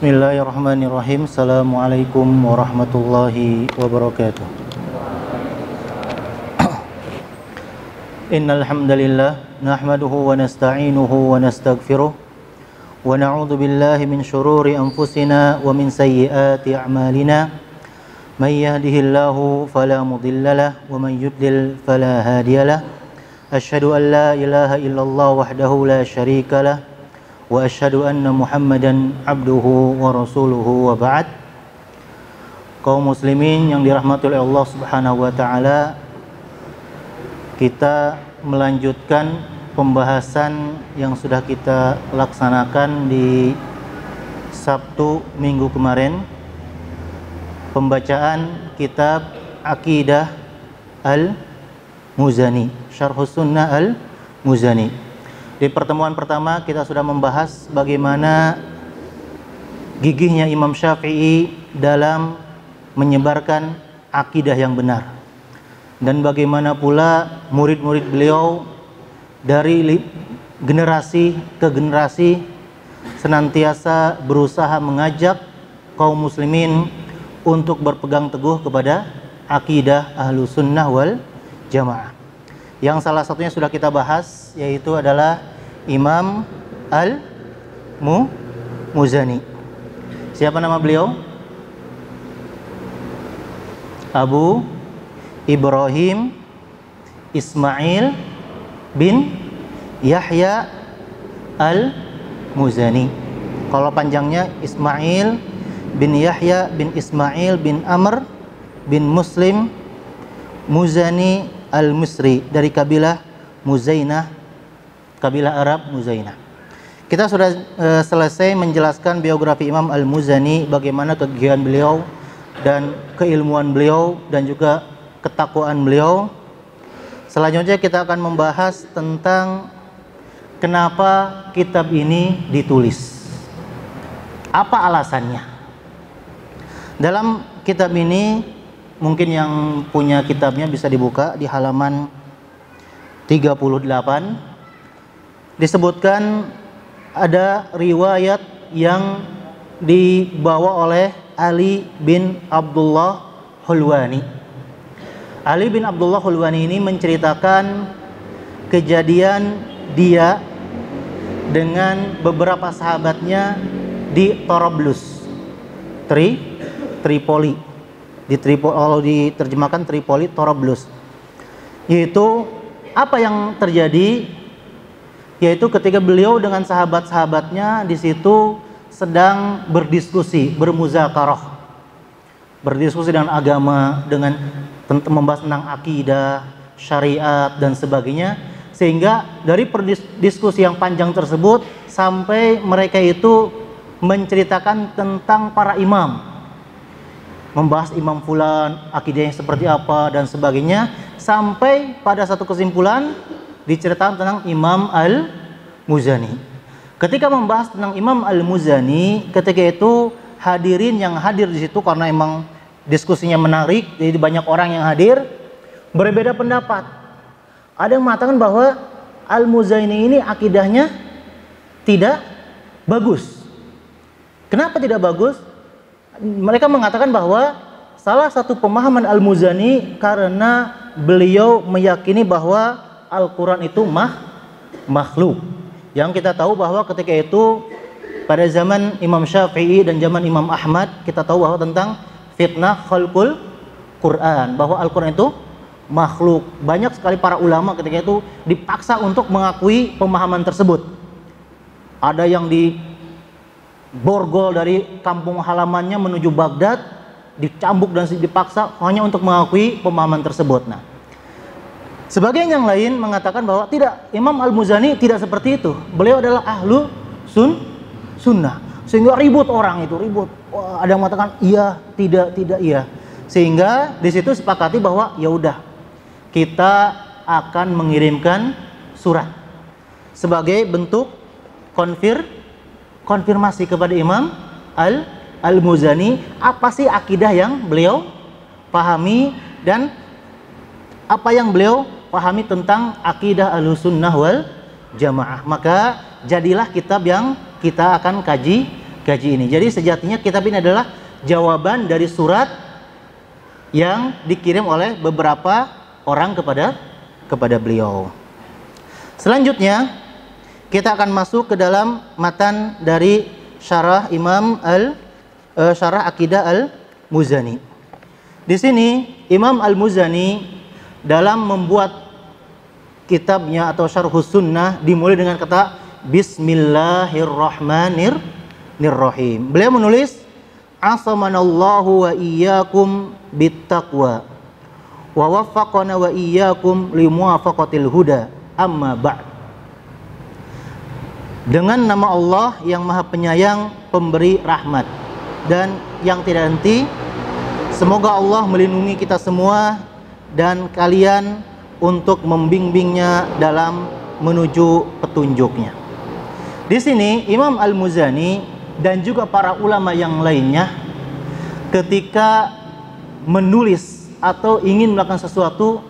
Bismillahirrahmanirrahim. Assalamualaikum warahmatullahi wabarakatuh. Innal hamdalillah nahmaduhu wa nasta'inuhu wa nastaghfiruh wa na'udzu billahi min shururi anfusina wa min sayyiati a'malina. May yahdihillahu fala mudilla lahu wa may yudlil fala hadiyalah. Asyhadu an la ilaha illallah wahdahu la syarika lahu wa asyhadu anna Muhammadan abduhu wa rasuluhu wa ba'd. Kaum muslimin yang dirahmati oleh Allah Subhanahu wa taala, kita melanjutkan pembahasan yang sudah kita laksanakan di Sabtu minggu kemarin, pembacaan kitab Aqidah Al-Muzani, Syarhus Sunnah Al-Muzani. Di pertemuan pertama kita sudah membahas bagaimana gigihnya Imam Syafi'i dalam menyebarkan akidah yang benar, dan bagaimana pula murid-murid beliau dari generasi ke generasi senantiasa berusaha mengajak kaum muslimin untuk berpegang teguh kepada akidah Ahlus Sunnah wal Jamaah. Yang salah satunya sudah kita bahas, yaitu adalah Imam Al-Muzani. Siapa nama beliau? Abu Ibrahim Ismail bin Yahya Al-Muzani. Kalau panjangnya Ismail bin Yahya bin Ismail bin Amr bin Muslim Muzani Al-Misri, dari kabilah Muzainah, kabilah Arab Muzainah. Kita sudah selesai menjelaskan biografi Imam Al-Muzani, bagaimana kegigihan beliau dan keilmuan beliau dan juga ketakwaan beliau. Selanjutnya kita akan membahas tentang kenapa kitab ini ditulis. Apa alasannya? Dalam kitab ini, mungkin yang punya kitabnya bisa dibuka di halaman 38. Disebutkan ada riwayat yang dibawa oleh Ali bin Abdullah Hulwani. Ali bin Abdullah Hulwani ini menceritakan kejadian dia dengan beberapa sahabatnya di Torablus, Tripoli. Kalau diterjemahkan Tripoli, Torablus. Yaitu apa yang terjadi? Yaitu ketika beliau dengan sahabat-sahabatnya di situ sedang berdiskusi, bermuzakarah, berdiskusi dengan agama, dengan membahas tentang akidah, syariat dan sebagainya. Sehingga dari diskusi yang panjang tersebut sampai mereka itu menceritakan tentang para imam, membahas imam fulan, akidahnya seperti apa dan sebagainya, sampai pada satu kesimpulan diceritakan tentang Imam Al-Muzani. Ketika membahas tentang Imam Al-Muzani, ketika itu hadirin yang hadir di situ, karena emang diskusinya menarik, jadi banyak orang yang hadir, berbeda pendapat. Ada yang mengatakan bahwa Al-Muzani ini akidahnya tidak bagus. Kenapa tidak bagus? Mereka mengatakan bahwa salah satu pemahaman Al-Muzani karena beliau meyakini bahwa Al-Quran itu makhluk. Yang kita tahu bahwa ketika itu pada zaman Imam Syafi'i dan zaman Imam Ahmad, kita tahu bahwa tentang fitnah khalqul Quran, bahwa Al-Quran itu makhluk. Banyak sekali para ulama ketika itu dipaksa untuk mengakui pemahaman tersebut. Ada yang borgol dari kampung halamannya menuju Baghdad, dicambuk dan dipaksa hanya untuk mengakui pemahaman tersebut. Nah, sebagian yang lain mengatakan bahwa tidak, Imam Al-Muzani tidak seperti itu. Beliau adalah ahlu sunnah. Sehingga ribut orang itu, ribut. Wah, ada yang mengatakan iya, tidak, iya. Sehingga di situ sepakati bahwa ya udah, kita akan mengirimkan surat sebagai bentuk konfirmasi kepada Imam Al-Muzani, apa sih akidah yang beliau pahami dan apa yang beliau pahami tentang akidah Ahlussunnah wal Jamaah. Maka jadilah kitab yang kita akan kaji kaji ini. Jadi sejatinya kitab ini adalah jawaban dari surat yang dikirim oleh beberapa orang kepada beliau. Selanjutnya kita akan masuk ke dalam matan dari syarah syarah Aqidah Al-Muzani. Di sini Imam Al-Muzani dalam membuat kitabnya atau Syarhus Sunnah dimulai dengan kata Bismillahirrahmanirrahim. Beliau menulis asamanallahu wa iyyakum bittaqwa wa waffaqana wa iyyakum limuwafaqatil huda amma ba'd. Dengan nama Allah yang Maha Penyayang, pemberi rahmat dan yang tidak henti, semoga Allah melindungi kita semua dan kalian untuk membimbingnya dalam menuju petunjuknya. Di sini Imam Al-Muzani dan juga para ulama yang lainnya ketika menulis atau ingin melakukan sesuatu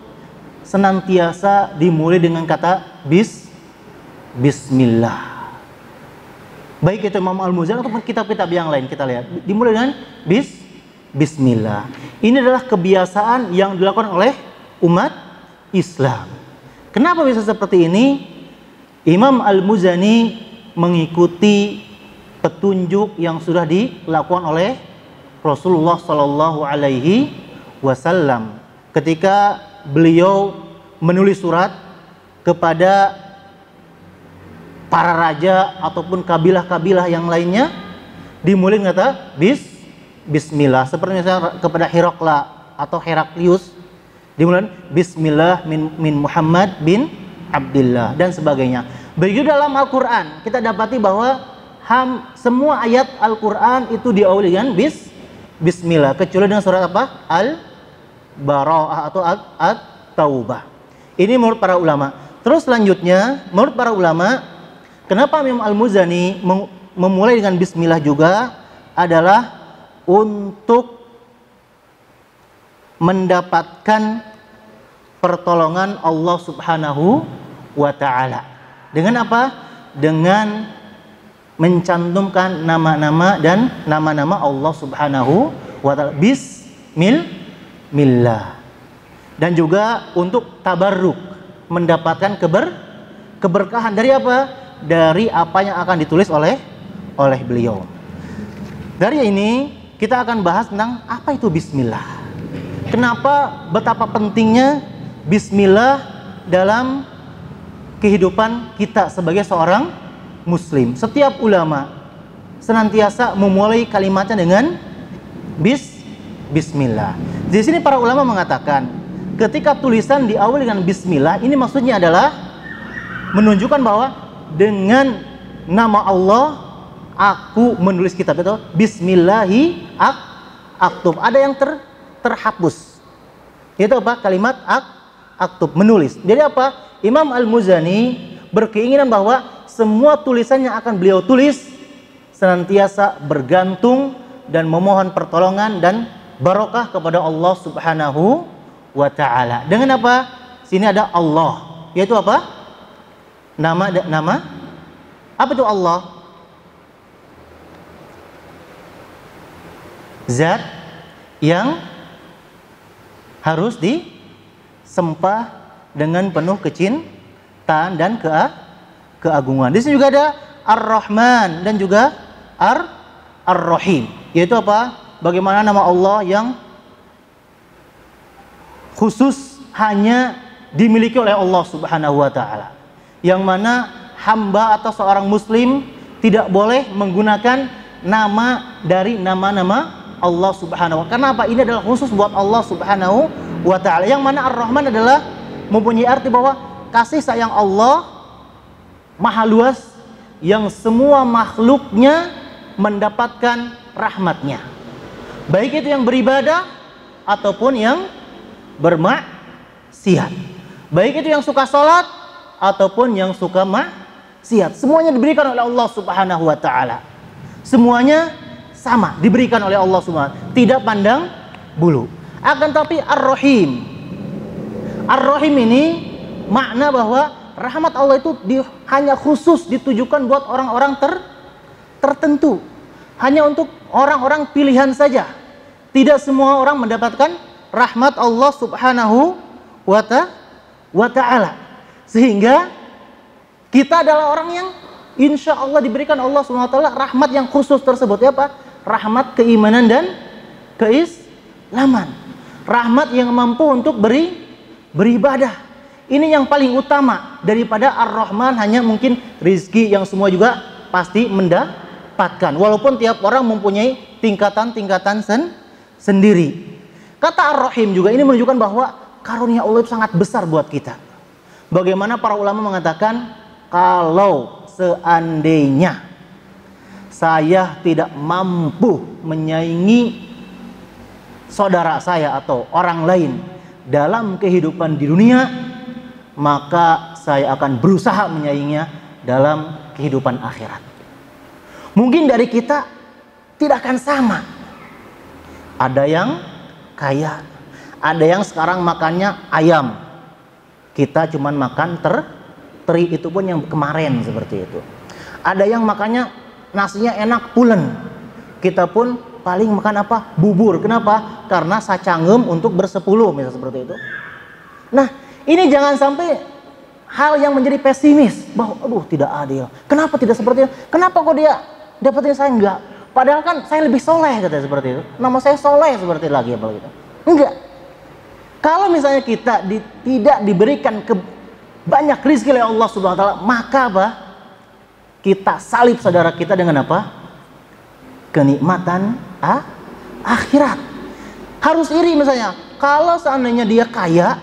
senantiasa dimulai dengan kata Bismillah. Baik itu Imam Al-Muzani ataupun kitab-kitab yang lain, kita lihat dimulai dengan Bismillah. Ini adalah kebiasaan yang dilakukan oleh umat Islam. Kenapa bisa seperti ini? Imam Al-Muzani mengikuti petunjuk yang sudah dilakukan oleh Rasulullah Shallallahu Alaihi Wasallam ketika beliau menulis surat kepada para raja ataupun kabilah-kabilah yang lainnya, dimulai dengan kata Bismillah. Seperti misalnya kepada Herakla atau Heraklius, dimulai Bismillah min Muhammad bin Abdullah dan sebagainya. Begitu dalam Al-Quran kita dapati bahwa semua ayat Al-Quran itu diawali dengan Bismillah, kecuali dengan surat apa? Al-Bara'ah atau At-Taubah. Ini menurut para ulama. Terus selanjutnya menurut para ulama, kenapa Imam Al-Muzani memulai dengan Bismillah juga adalah untuk mendapatkan pertolongan Allah Subhanahu wa Ta'ala. Dengan apa? Dengan mencantumkan nama-nama dan nama-nama Allah Subhanahu wa Ta'ala. Bismillah. Dan juga untuk tabarruk, mendapatkan keberkahan dari apa? Dari apa yang akan ditulis oleh beliau. Dari ini kita akan bahas tentang apa itu Bismillah. Kenapa, betapa pentingnya Bismillah dalam kehidupan kita sebagai seorang Muslim. Setiap ulama senantiasa memulai kalimatnya dengan Bismillah. Di sini para ulama mengatakan, ketika tulisan diawali dengan Bismillah, ini maksudnya adalah menunjukkan bahwa dengan nama Allah aku menulis kitab itu. Bismillahi aktub. Ada yang terhapus. Itu apa? Kalimat aktub, menulis. Jadi apa? Imam Al-Muzani berkeinginan bahwa semua tulisan yang akan beliau tulis senantiasa bergantung dan memohon pertolongan dan barokah kepada Allah Subhanahu wa Ta'ala. Dengan apa? Sini ada Allah, yaitu apa? Nama apa itu Allah? Zat yang harus disembah dengan penuh kecintaan dan keagungan. Di sini juga ada Ar-Rahman dan juga Ar-Rahim, yaitu apa? Bagaimana nama Allah yang khusus hanya dimiliki oleh Allah Subhanahu wa Ta'ala, yang mana hamba atau seorang muslim tidak boleh menggunakan nama dari nama-nama Allah Subhanahu wa Ta'ala. Kenapa? Ini adalah khusus buat Allah Subhanahu wa Ta'ala. Yang mana Ar-Rahman adalah mempunyai arti bahwa kasih sayang Allah maha luas, yang semua makhluknya mendapatkan rahmatnya, baik itu yang beribadah ataupun yang bermaksiat, baik itu yang suka sholat ataupun yang suka maksiat. Semuanya diberikan oleh Allah Subhanahu wa Ta'ala. Semuanya sama diberikan oleh Allah Subhanahu wa Ta'ala, tidak pandang bulu. Akan tapi Ar-Rahim, Ar-Rahim ini makna bahwa rahmat Allah itu hanya khusus ditujukan buat orang-orang tertentu. hanya untuk orang-orang pilihan saja. Tidak semua orang mendapatkan rahmat Allah Subhanahu wa ta'ala. Sehingga kita adalah orang yang insya Allah diberikan Allah Subhanahu wa ta'ala rahmat yang khusus tersebut. Ya apa? Rahmat keimanan dan keislaman. Rahmat yang mampu untuk beribadah. Ini yang paling utama daripada Ar-Rahman hanya mungkin rizki yang semua juga pasti mendapatkan. Walaupun tiap orang mempunyai tingkatan-tingkatan sendiri. Kata Ar-Rahim juga ini menunjukkan bahwa karunia Allah itu sangat besar buat kita. Bagaimana para ulama mengatakan, kalau seandainya saya tidak mampu menyaingi saudara saya atau orang lain dalam kehidupan di dunia, maka saya akan berusaha menyainginya dalam kehidupan akhirat. Mungkin dari kita tidak akan sama. Ada yang kaya, ada yang sekarang makannya ayam, kita cuman makan teri, itu pun yang kemarin seperti itu. Ada yang makannya nasinya enak pulen, kita pun paling makan apa? Bubur. Kenapa? Karena sacangem untuk bersepuluh, misalnya seperti itu. Nah, ini jangan sampai hal yang menjadi pesimis bahwa aduh tidak adil. Kenapa tidak seperti itu? Kenapa kok dia dapetin saya enggak? Padahal kan saya lebih soleh, katanya seperti itu. Nama saya soleh seperti lagi apa gitu. Enggak. Kalau misalnya kita tidak diberikan banyak rezeki oleh Allah Subhanahu wa taala, maka apa? Kita salib saudara kita dengan apa? Kenikmatan akhirat. Harus iri misalnya. Kalau seandainya dia kaya,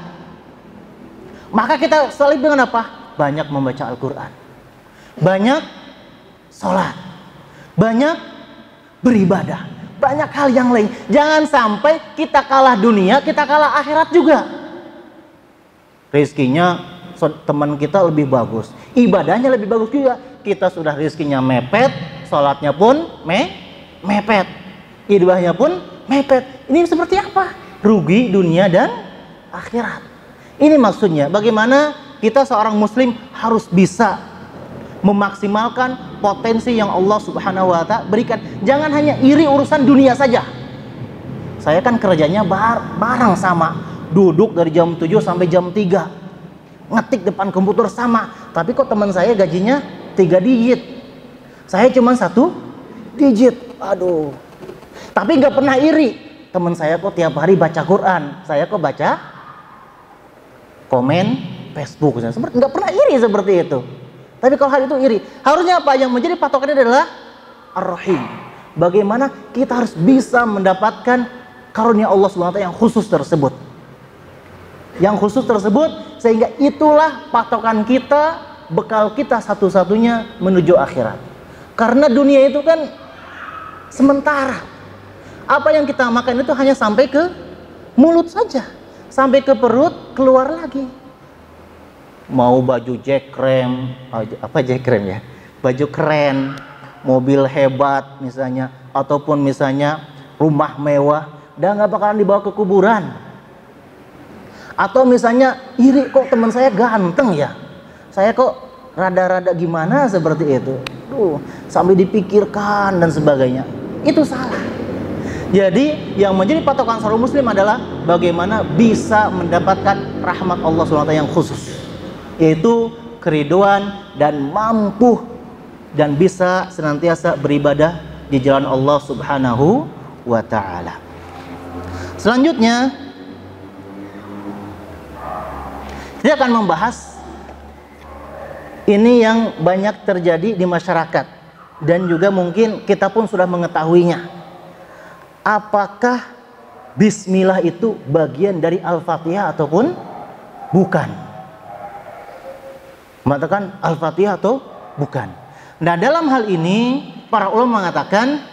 maka kita salib dengan apa? Banyak membaca Al-Quran, banyak sholat, banyak beribadah, banyak hal yang lain. Jangan sampai kita kalah dunia, kita kalah akhirat juga. Rezekinya teman kita lebih bagus, ibadahnya lebih bagus juga. Kita sudah rezekinya mepet, sholatnya pun mepet, ibadahnya pun mepet. Ini seperti apa? Rugi dunia dan akhirat. Ini maksudnya bagaimana kita seorang muslim harus bisa memaksimalkan potensi yang Allah Subhanahu wa ta'ala berikan. Jangan hanya iri urusan dunia saja. Saya kan kerjanya bareng sama, duduk dari jam 7 sampai jam 3, ngetik depan komputer sama, tapi kok teman saya gajinya 3 digit, saya cuma 1 digit. Aduh. Tapi nggak pernah iri. Teman saya kok tiap hari baca Quran, saya kok baca komen Facebook, nggak pernah iri seperti itu. Tapi kalau hal itu iri, harusnya apa? Yang menjadi patokannya adalah Ar-Rahim. Bagaimana kita harus bisa mendapatkan karunia Allah SWT yang khusus tersebut. Yang khusus tersebut, sehingga itulah patokan kita, bekal kita satu-satunya menuju akhirat. Karena dunia itu kan sementara. Apa yang kita makan itu hanya sampai ke mulut saja, sampai ke perut, keluar lagi. Mau baju jekrem, apa jekrem ya? Baju keren, mobil hebat misalnya, ataupun misalnya rumah mewah, dan nggak bakalan dibawa ke kuburan. Atau misalnya iri, kok teman saya ganteng ya, saya kok rada-rada gimana seperti itu. Sampai dipikirkan dan sebagainya. Itu salah. Jadi yang menjadi patokan seorang muslim adalah bagaimana bisa mendapatkan rahmat Allah SWT yang khusus, yaitu keriduan dan mampu dan bisa senantiasa beribadah di jalan Allah Subhanahu wa ta'ala. Selanjutnya kita akan membahas ini yang banyak terjadi di masyarakat dan juga mungkin kita pun sudah mengetahuinya. Apakah bismillah itu bagian dari Al-Fatihah ataupun bukan? Mengatakan Al-Fatihah atau bukan? Nah, dalam hal ini para ulama mengatakan,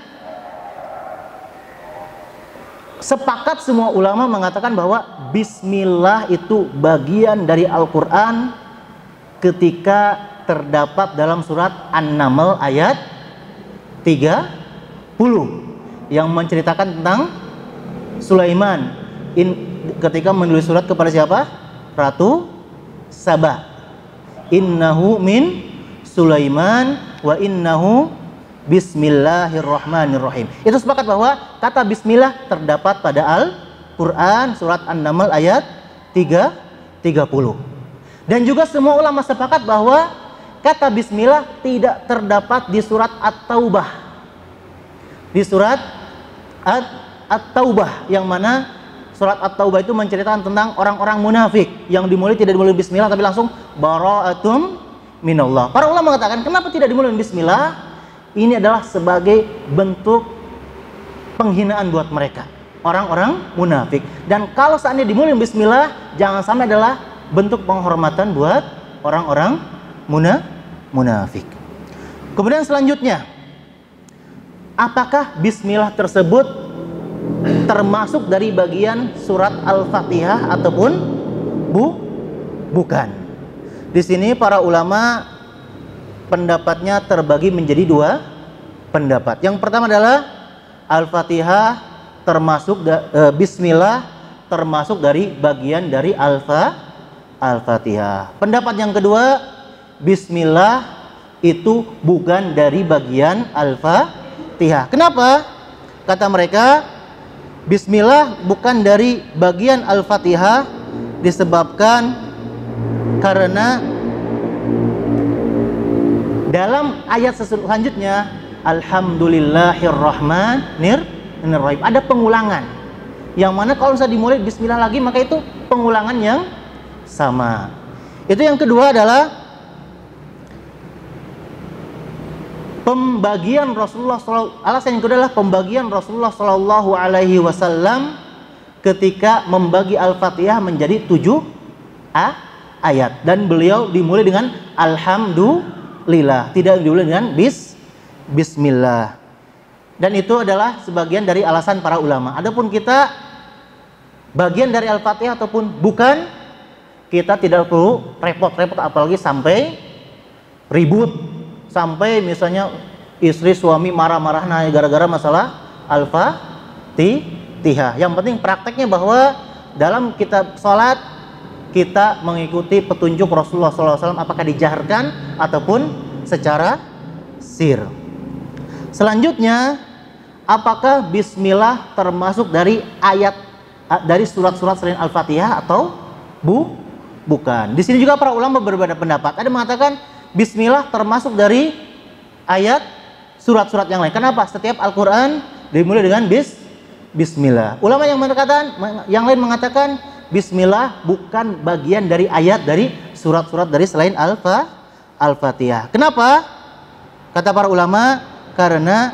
sepakat semua ulama mengatakan bahwa bismillah itu bagian dari Al-Quran ketika terdapat dalam surat An-Naml ayat 30 yang menceritakan tentang Sulaiman ketika menulis surat kepada siapa? Ratu Saba. Innahu min Sulaiman wa innahu Bismillahirrahmanirrahim. Itu sepakat bahwa kata bismillah terdapat pada Al-Quran surat An-Naml ayat 30. Dan juga semua ulama sepakat bahwa kata bismillah tidak terdapat di surat At-Taubah. Di surat At-Taubah, yang mana surat At-Taubah itu menceritakan tentang orang-orang munafik yang dimulai tidak dimulai bismillah tapi langsung bara'atum minallah. Para ulama mengatakan kenapa tidak dimulai bismillah? Ini adalah sebagai bentuk penghinaan buat mereka, orang-orang munafik. Dan kalau seandainya dimulai bismillah, jangan sampai adalah bentuk penghormatan buat orang-orang munafik. Kemudian selanjutnya, apakah bismillah tersebut termasuk dari bagian surat Al-Fatihah ataupun bukan? Di sini para ulama pendapatnya terbagi menjadi dua pendapat. Yang pertama adalah Al-Fatihah termasuk bismillah termasuk dari bagian dari Al-Fatihah. Pendapat yang kedua, bismillah itu bukan dari bagian Al-Fatihah. Kenapa? Kata mereka, bismillah bukan dari bagian Al-Fatihah disebabkan karena dalam ayat selanjutnya, Alhamdulillahirrahmanirrahim, ada pengulangan. Yang mana kalau saya dimulai bismillah lagi, maka itu pengulangan yang sama. Itu yang kedua adalah pembagian Rasulullah SAW. Alasan yang kedua adalah pembagian Rasulullah SAW ketika membagi Al-Fatihah menjadi 7 ayat. Dan beliau dimulai dengan Alhamdulillah, tidak dimulai dengan Bismillah. Dan itu adalah sebagian dari alasan para ulama. Adapun kita bagian dari Al-Fatihah ataupun bukan, kita tidak perlu repot-repot, apalagi sampai ribut, sampai misalnya istri suami marah-marah gara-gara masalah Al-Fatihah. Yang penting prakteknya bahwa dalam kitab sholat kita mengikuti petunjuk Rasulullah SAW, apakah dijaharkan ataupun secara sir. Selanjutnya, apakah bismillah termasuk dari ayat dari surat-surat selain Al-Fatihah atau bukan? Di sini juga para ulama berbeda pendapat. Ada mengatakan bismillah termasuk dari ayat surat-surat yang lain. Kenapa? Setiap Al-Quran dimulai dengan bismillah. Ulama yang lain mengatakan bismillah bukan bagian dari ayat dari surat-surat dari selain Al-Fatihah. Kenapa? Kata para ulama, karena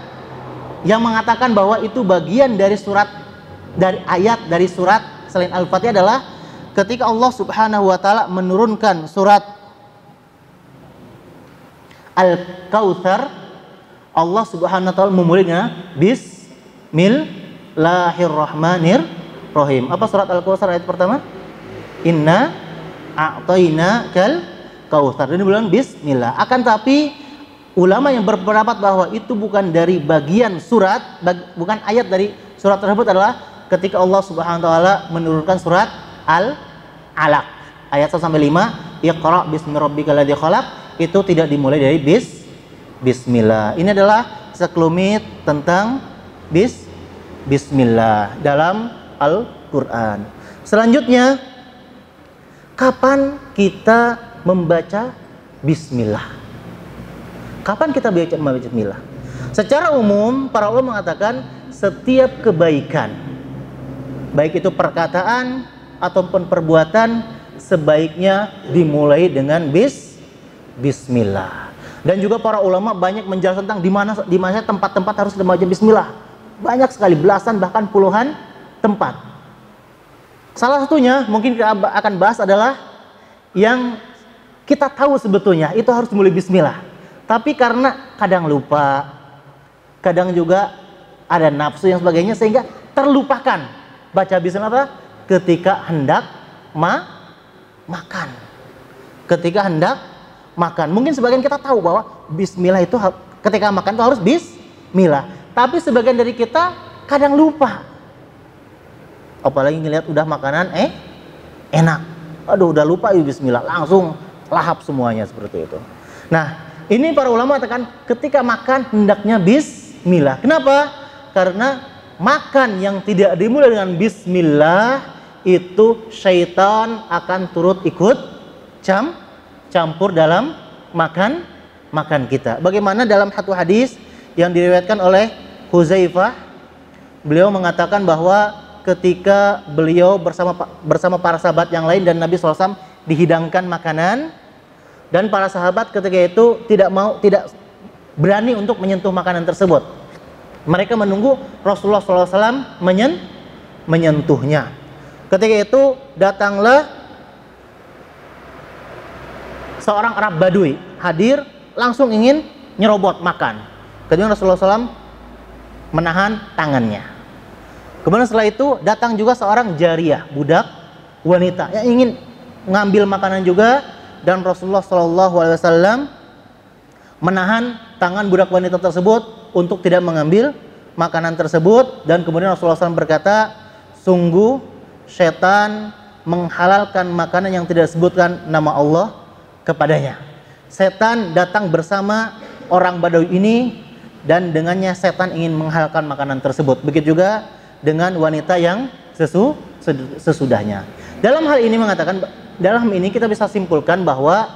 yang mengatakan bahwa itu bagian dari surat, dari ayat dari surat selain Al-Fatihah adalah ketika Allah Subhanahu wa taala menurunkan surat Al-Kautsar, Allah Subhanahu wa taala memulai dengan Bismillahirrahmanirrahim. Apa surat Al-Kautsar ayat pertama? Inna a'tainakal kautsar. Dan bulan bismillah. Akan tapi ulama yang berpendapat bahwa itu bukan dari bagian surat, bukan ayat dari surat tersebut adalah ketika Allah Subhanahu wa taala menurunkan surat Al-Alaq ayat 1 sampai 5, Iqra bismi rabbikal ladzi khalaq, itu tidak dimulai dari bismillah. Ini adalah sekelumit tentang bismillah dalam Al-Qur'an. Selanjutnya, kapan kita membaca bismillah? Kapan kita membaca bismillah? Secara umum para ulama mengatakan setiap kebaikan, baik itu perkataan ataupun perbuatan, sebaiknya dimulai dengan bismillah. Dan juga para ulama banyak menjelaskan tentang di mana tempat-tempat harus membaca bismillah. Banyak sekali, belasan bahkan puluhan tempat. Salah satunya mungkin kita akan bahas adalah yang kita tahu sebetulnya itu harus dimulai bismillah. Tapi karena kadang lupa, kadang juga ada nafsu yang sebagainya, sehingga terlupakan baca bismillah apa? Ketika hendak makan. Ketika hendak makan. Mungkin sebagian kita tahu bahwa bismillah itu ketika makan itu harus bismillah. Tapi sebagian dari kita kadang lupa. Apalagi ngelihat udah makanan enak. Aduh, udah lupa bismillah, langsung lahap semuanya seperti itu. Nah, Ini para ulama katakan ketika makan hendaknya bismillah. Kenapa? Karena makan yang tidak dimulai dengan bismillah itu syaitan akan turut ikut campur dalam makan kita. Bagaimana dalam satu hadis yang diriwayatkan oleh Huzaifah, beliau mengatakan bahwa ketika beliau bersama para sahabat yang lain dan Nabi SAW dihidangkan makanan, dan para sahabat ketika itu tidak berani untuk menyentuh makanan tersebut. Mereka menunggu Rasulullah SAW menyentuhnya. Ketika itu datanglah seorang Arab Badui hadir, langsung ingin nyerobot makan. Kemudian Rasulullah SAW menahan tangannya. Kemudian setelah itu datang juga seorang jariyah, budak wanita yang ingin ngambil makanan juga, dan Rasulullah SAW menahan tangan budak wanita tersebut untuk tidak mengambil makanan tersebut. Dan kemudian Rasulullah SAW berkata, sungguh setan menghalalkan makanan yang tidak disebutkan nama Allah kepadanya. Setan datang bersama orang Badui ini, dan dengannya setan ingin menghalalkan makanan tersebut. Begitu juga dengan wanita yang sesudahnya. Dalam hal ini kita bisa simpulkan bahwa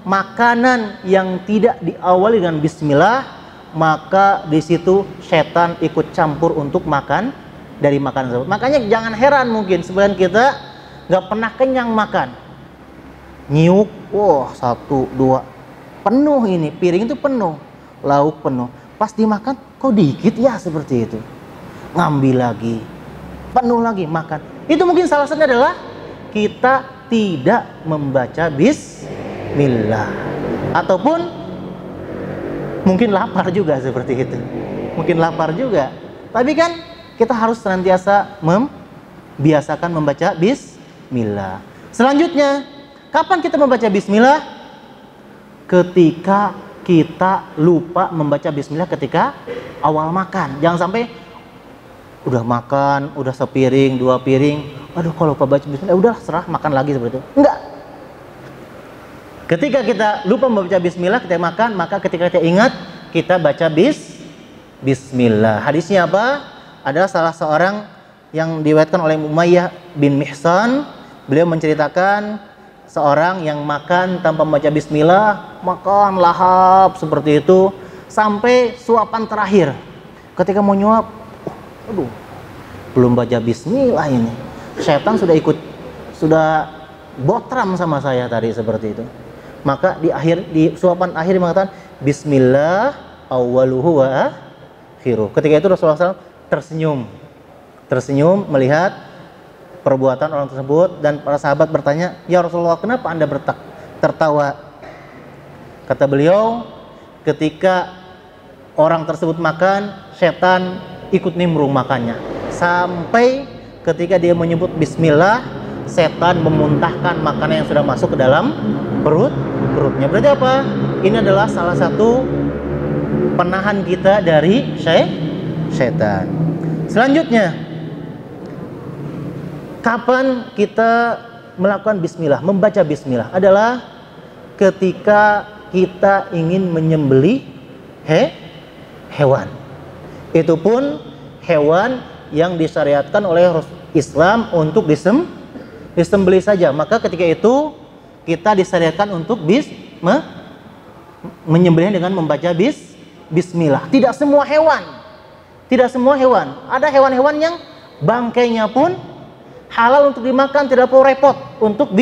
makanan yang tidak diawali dengan bismillah, maka di situ setan ikut campur untuk makan dari makanan tersebut. Makanya jangan heran mungkin sebagian kita nggak pernah kenyang makan. Nyiuk, wah 1, 2, penuh ini, piring itu penuh, lauk penuh. Pas dimakan, kok dikit ya seperti itu. Ngambil lagi, penuh lagi, makan. Itu mungkin salah satunya adalah kita tidak membaca bismillah, ataupun mungkin lapar juga seperti itu. Mungkin lapar juga. Tapi kan kita harus senantiasa membiasakan membaca bismillah. Selanjutnya, kapan kita membaca bismillah? Ketika kita lupa membaca bismillah ketika awal makan. Jangan sampai udah makan, udah sepiring, 2 piring, aduh kalau lupa baca bismillah, udah serah makan lagi seperti itu. Enggak. Ketika kita lupa membaca bismillah ketika makan, maka ketika kita ingat, kita baca bismillah. Hadisnya apa? Ada salah seorang yang diriwayatkan oleh Umayyah bin Mihsan. Beliau menceritakan seorang yang makan tanpa membaca bismillah, makan lahap seperti itu sampai suapan terakhir. Ketika mau nyuap, aduh, belum baca bismillah ini. Setan sudah botram sama saya tadi seperti itu. Maka di suapan akhir mengatakan bismillah awwaluhu wa akhiruh. Ketika itu Rasulullah SAW tersenyum melihat perbuatan orang tersebut, dan para sahabat bertanya, "Ya Rasulullah, kenapa Anda tertawa?" Kata beliau, ketika orang tersebut makan, setan ikut nimbrung makannya. Sampai ketika dia menyebut bismillah, setan memuntahkan makanan yang sudah masuk ke dalam perutnya. Berarti apa? Ini adalah salah satu penahan kita dari setan. Selanjutnya, kapan kita melakukan bismillah, membaca bismillah adalah ketika kita ingin menyembelih hewan. Itu pun hewan yang disyariatkan oleh Islam untuk disembelih saja. Maka ketika itu kita disyariatkan untuk menyembelih dengan membaca bismillah. Tidak semua hewan. Ada hewan-hewan yang bangkainya pun halal untuk dimakan, tidak perlu repot untuk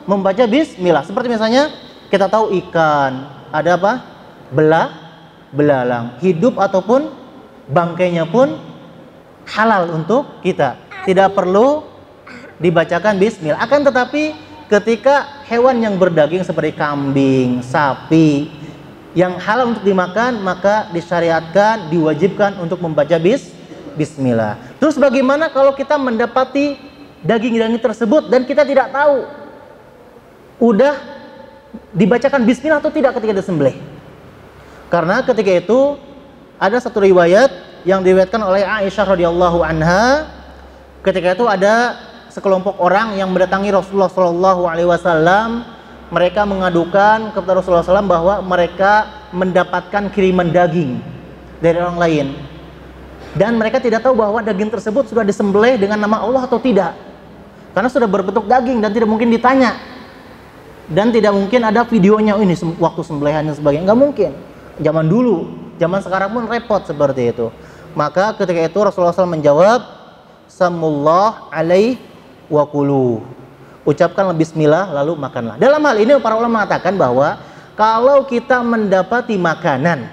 membaca bismillah. Seperti misalnya kita tahu ikan, ada apa? Belalang, hidup ataupun bangkainya pun halal untuk kita. Tidak perlu dibacakan bismillah. Akan tetapi ketika hewan yang berdaging seperti kambing, sapi yang halal untuk dimakan, maka disyariatkan, diwajibkan untuk membaca bismillah. Terus bagaimana kalau kita mendapati daging-daging tersebut dan kita tidak tahu udah dibacakan bismillah atau tidak ketika disembelih? Karena ketika itu ada satu riwayat yang diriwayatkan oleh Aisyah radhiyallahu anha. Ketika itu ada sekelompok orang yang mendatangi Rasulullah SAW mereka mengadukan kepada Rasulullah SAW bahwa mereka mendapatkan kiriman daging dari orang lain. Dan mereka tidak tahu bahwa daging tersebut sudah disembelih dengan nama Allah atau tidak. Karena sudah berbentuk daging dan tidak mungkin ditanya. Dan tidak mungkin ada videonya, ini waktu sembelihan dan sebagainya. Nggak mungkin. Zaman dulu, zaman sekarang pun repot seperti itu. Maka ketika itu Rasulullah SAW menjawab, Samullah alaih wa kulu. Ucapkanlah bismillah lalu makanlah. Dalam hal ini para ulama mengatakan bahwa kalau kita mendapati makanan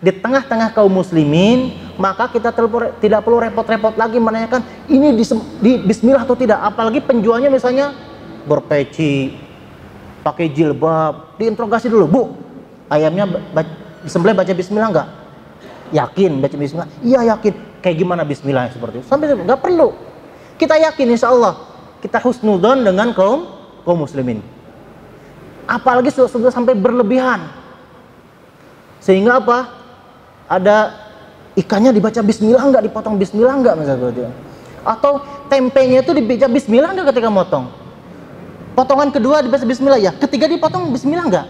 di tengah-tengah kaum muslimin, maka kita tidak perlu repot-repot lagi menanyakan ini di bismillah atau tidak. Apalagi penjualnya misalnya berpeci, pakai jilbab, diinterogasi dulu, Bu, ayamnya disembelih baca bismillah enggak? Yakin baca bismillah? Iya yakin. Kayak gimana bismillah seperti itu? Sampai enggak perlu. Kita yakin insya Allah kita husnudzon dengan kaum muslimin. Apalagi sudah sampai berlebihan. Sehingga apa? Ada ikannya dibaca bismillah enggak, dipotong bismillah enggak misalnya seperti itu. Atau tempenya itu dibaca bismillah enggak ketika motong? Potongan kedua dibaca bismillah ya, ketiga dipotong bismillah enggak?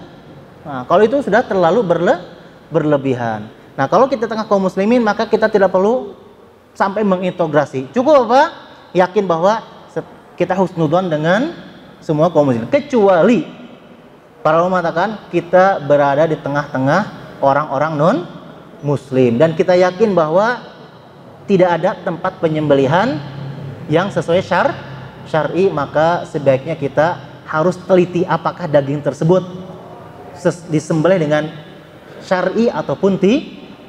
Nah, kalau itu sudah terlalu berlebihan. Nah, kalau kita tengah kaum muslimin, maka kita tidak perlu sampai mengintegrasi. Cukup apa? Yakin bahwa kita husnudzon dengan semua kaum muslimin. Kecuali para ulama mengatakan kita berada di tengah-tengah orang-orang non muslim dan kita yakin bahwa tidak ada tempat penyembelihan yang sesuai syar'i, maka sebaiknya kita harus teliti apakah daging tersebut disembelih dengan syar'i ataupun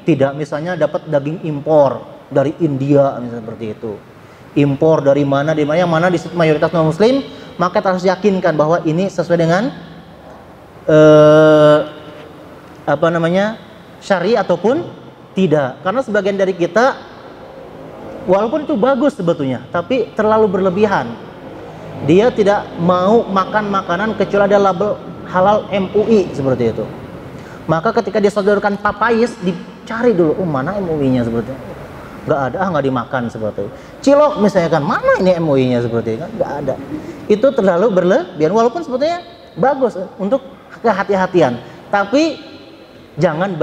tidak. Misalnya dapat daging impor dari India misalnya seperti itu, impor dari mana yang mana di situ mayoritas non muslim, maka kita harus yakinkan bahwa ini sesuai dengan syar'i ataupun tidak. Karena sebagian dari kita walaupun itu bagus sebetulnya, tapi terlalu berlebihan. Dia tidak mau makan makanan kecuali ada label halal MUI seperti itu. Maka ketika dia sodorkan papayis, dicari dulu, mana MUI-nya seperti itu. Nggak ada, nggak dimakan seperti itu. Cilok misalnya kan, mana ini MUI-nya seperti itu, kan nggak ada. Itu terlalu berlebihan, walaupun sebetulnya bagus untuk kehati-hatian, tapi jangan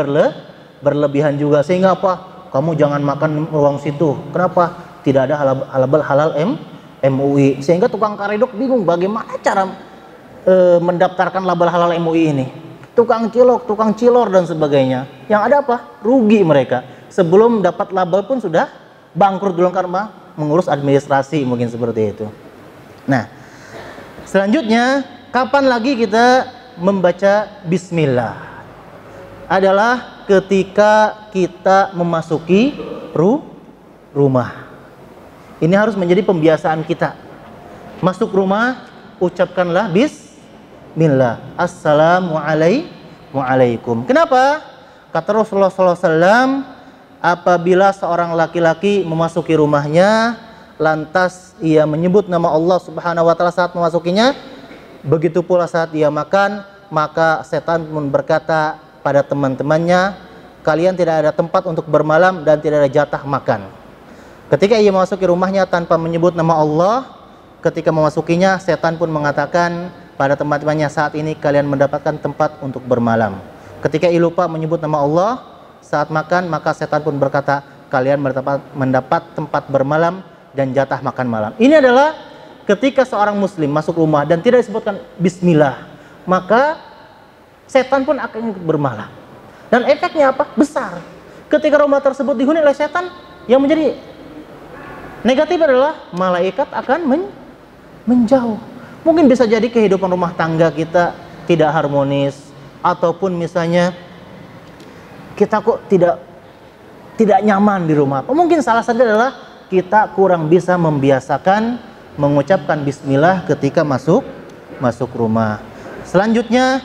berlebihan juga. Sehingga apa? Kamu jangan makan ruang situ. Kenapa? Tidak ada halal MUI. Sehingga tukang karedok bingung bagaimana cara mendaftarkan label halal MUI ini. Tukang cilok, tukang cilor dan sebagainya. Yang ada apa? Rugi mereka. Sebelum dapat label pun sudah bangkrut dulu karena mengurus administrasi mungkin seperti itu. Nah, selanjutnya kapan lagi kita membaca bismillah? Adalah ketika kita memasuki rumah. Ini harus menjadi pembiasaan kita. Masuk rumah, ucapkanlah bismillah. Assalamualaikum. Kenapa? Kata Rasulullah SAW, apabila seorang laki-laki memasuki rumahnya, lantas ia menyebut nama Allah Subhanahu wa Ta'ala saat memasukinya, begitu pula saat ia makan, maka setan pun berkata pada teman-temannya, kalian tidak ada tempat untuk bermalam dan tidak ada jatah makan. Ketika ia memasuki rumahnya tanpa menyebut nama Allah, ketika memasukinya, setan pun mengatakan pada teman-temannya, saat ini kalian mendapatkan tempat untuk bermalam. Ketika ia lupa menyebut nama Allah saat makan, maka setan pun berkata, kalian mendapat tempat bermalam dan jatah makan malam. Ini adalah ketika seorang muslim masuk rumah dan tidak disebutkan bismillah, maka setan pun akan ikut bermalam. Dan efeknya apa? Besar. Ketika rumah tersebut dihuni oleh setan, yang menjadi negatif adalah malaikat akan menjauh. Mungkin bisa jadi kehidupan rumah tangga kita tidak harmonis, ataupun misalnya kita kok tidak nyaman di rumah. Mungkin salah satu adalah kita kurang bisa membiasakan mengucapkan bismillah ketika masuk rumah. Selanjutnya,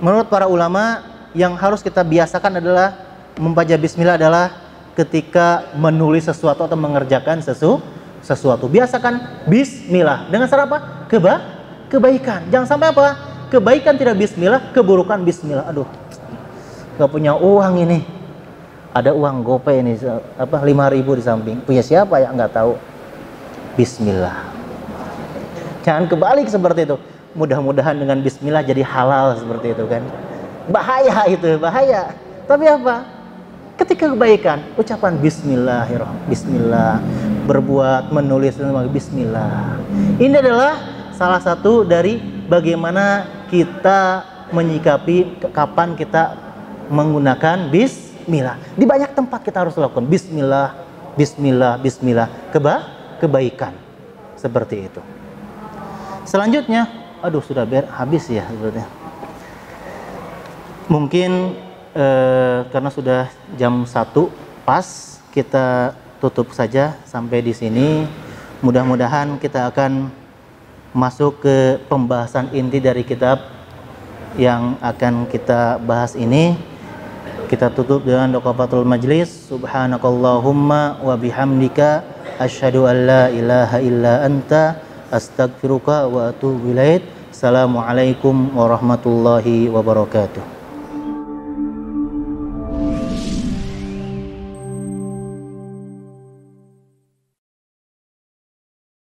menurut para ulama, yang harus kita biasakan adalah membaca bismillah adalah ketika menulis sesuatu atau mengerjakan sesuatu. Biasakan bismillah dengan cara apa? Kebaikan. Jangan sampai apa? Kebaikan tidak bismillah, keburukan bismillah. Aduh, gak punya uang ini. Ada uang GoPay ini, 5.000 di samping. Punya siapa ya? Nggak tahu. Bismillah. Jangan kebalik seperti itu. mudah-mudahan dengan bismillah jadi halal seperti itu kan. Bahaya itu, bahaya. Tapi apa? Ketika kebaikan, ucapan bismillahirrahmanirrahim, bismillah, berbuat, menulis, bismillah. Ini adalah salah satu dari bagaimana kita menyikapi kapan kita menggunakan bismillah. Di banyak tempat kita harus lakukan bismillah, bismillah, bismillah. Kebaikan. Seperti itu. Selanjutnya, aduh sudah habis ya sebetulnya. Mungkin karena sudah jam 1 pas, kita tutup saja sampai di sini. Mudah-mudahan kita akan masuk ke pembahasan inti dari kitab yang akan kita bahas ini. Kita tutup dengan doa kafatul majlis. Subhanakallahumma wa bihamdika asyhadu an la ilaha illa anta astaghfiruka wa atubu ilaik. Assalamualaikum warahmatullahi wabarakatuh.